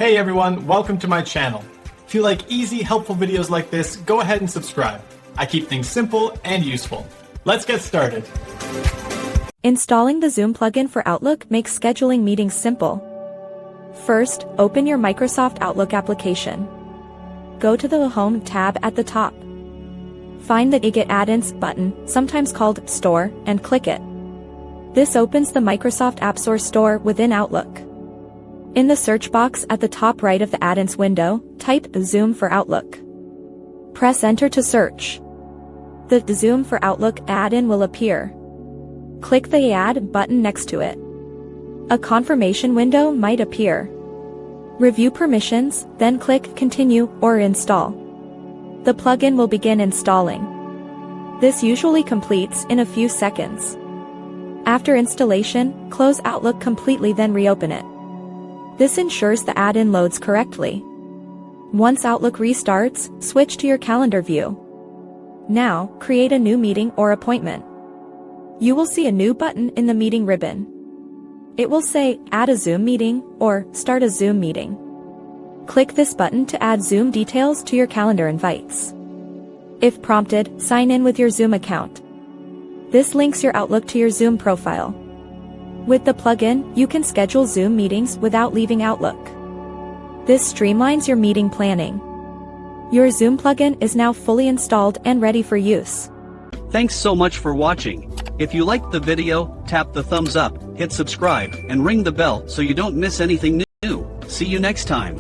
Hey everyone, welcome to my channel. If you like easy, helpful videos like this, go ahead and subscribe. I keep things simple and useful. Let's get started. Installing the Zoom plugin for Outlook makes scheduling meetings simple. First, open your Microsoft Outlook application. Go to the Home tab at the top. Find the Get Add-ins button, sometimes called Store, and click it. This opens the Microsoft App Store within Outlook. In the search box at the top right of the add-ins window, type Zoom for Outlook. Press Enter to search. The Zoom for Outlook add-in will appear. Click the Add button next to it. A confirmation window might appear. Review permissions, then click Continue or Install. The plugin will begin installing. This usually completes in a few seconds. After installation, close Outlook completely, then reopen it. This ensures the add-in loads correctly. Once Outlook restarts, switch to your calendar view. Now, create a new meeting or appointment. You will see a new button in the meeting ribbon. It will say, Add a Zoom meeting, or Start a Zoom meeting. Click this button to add Zoom details to your calendar invites. If prompted, sign in with your Zoom account. This links your Outlook to your Zoom profile. With the plugin, you can schedule Zoom meetings without leaving Outlook. This streamlines your meeting planning. Your Zoom plugin is now fully installed and ready for use. Thanks so much for watching. If you liked the video, tap the thumbs up, hit subscribe, and ring the bell so you don't miss anything new. See you next time.